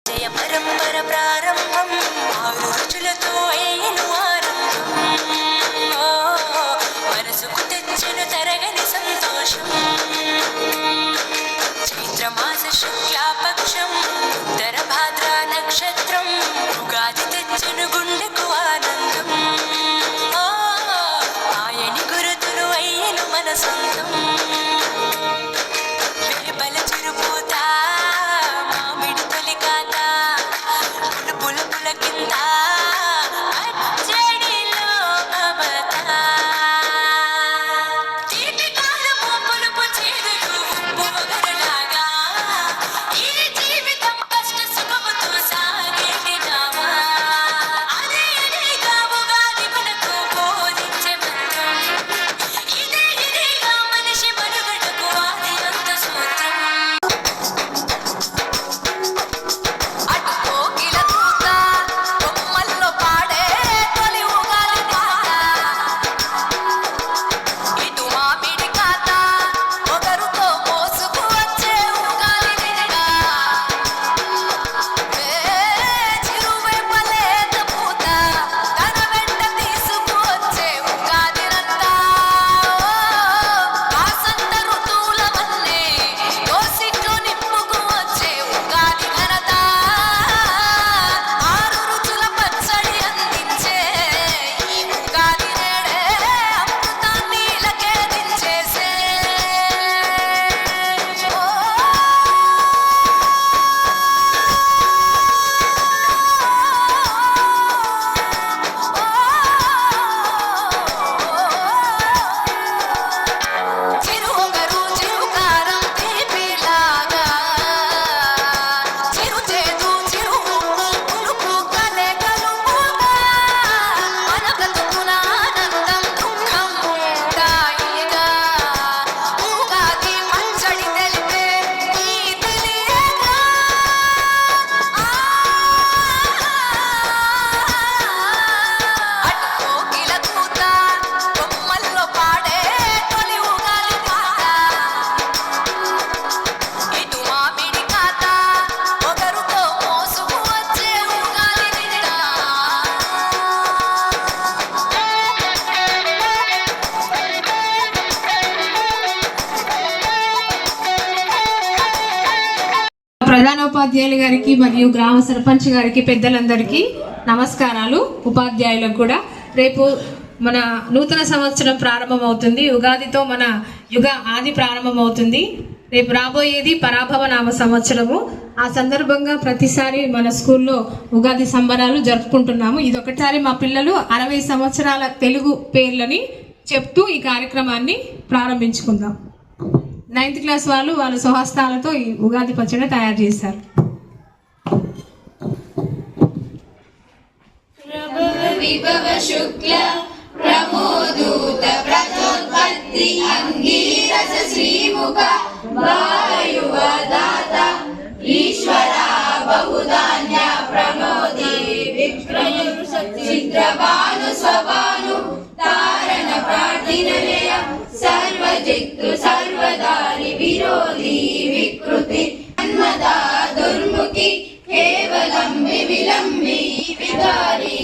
జయ పరంపర ప్రారంభం ఆరు రుచులతో అయ్యను ఆరంభం మనసుకు తెచ్చెను తరగని సంతోషం చైత్రమాస శుక్లాపక్షం ఉత్తర భాద్ర నక్షత్రం ఉగాది తెచ్చెను గుండెకు ఆనందం ఆయని గురుతులు అయ్యను మన సొంతం వేపల చిరుపూత మామిడి తొలికాత పులుపుల పులకింత పచ్చడిలో మమత తీపి కారము పులుపు చేదులు ఉప్పు వగరులాగా ఈ జీవితం కష్ట సుఖముతో సాగేటి నామా అదే అదేగా ఉగాది మనకు బోధించే మంత్రం ఇదేగా మనిషి మనుగడకు ఆది అంత సూత్రం అటు కోకిల కూత కొమ్మల్లో పాడే తొలి ఉగాది పాట ఇటు మామిడి కాత ఒకరుతో మోసుకు వచ్చే ఉగాది నిండా చిరువేపలేత పూత తన వెంట తీసుకువచ్చే ఉగాది రంతా కాసంత ఋతువుల వల్లే దోసిట్లో నింపుకు వచ్చే ఉగాది ఘనత ఆరు రుచుల పచ్చడి అందించే ఈ ఉగాది నేడే అమృతాన్ని లకేదించేసే చిరుగరు చిరుకారం తీపిలాగా చిరు చేదు చిరు పులుపు కలే కలుపుగా మన బ్రతుకున ఆనందం దుఃఖం ఉంటాయిగా ఉగాది పచ్చడి తెలిపే ఈ తెలియగా అటు కోకిల కూత కొమ్మల్లో పాడే తొలి ఉగాది పాట ఇటు మామిడి కాత ఒకరుతో మోసుకు వచ్చే ఉగాది నిండా ప్రధానోపాధ్యాయులు గారికి మరియు గ్రామ సర్పంచ్ గారికి పెద్దలందరికీ నమస్కారాలు. ఉపాధ్యాయులకు కూడా రేపు మన నూతన సంవత్సరం ప్రారంభమవుతుంది. ఉగాదితో మన యుగ ఆది ప్రారంభమవుతుంది. రేపు రాబోయేది పరాభవ నామ సంవత్సరము. ఆ సందర్భంగా ప్రతిసారి మన స్కూల్లో ఉగాది సంబరాలు జరుపుకుంటున్నాము. ఇది ఒకటిసారి మా పిల్లలు 60 సంవత్సరాల తెలుగు పేర్లని చెప్తూ ఈ కార్యక్రమాన్ని ప్రారంభించుకుందాం. 9th క్లాస్ వాళ్ళు వాళ్ళ స్వహస్తాలతో ఈ ఉగాది పచ్చడి తయారు చేశారు. విభవ శుక్ల ప్రమోదూత ప్రచోత్పత్తి అంగీరస శ్రీముఖ వాయువదాత ఈశ్వర బహుధాన్య ప్రమోది విక్రయ చిత్రభాను స్వభాను తారణ ప్రార్థినలయ సర్వజిత్తు సర్వదారి విరోధి వికృతి మన్మదా దుర్ముఖి కేవలం వివిలంబి విదారి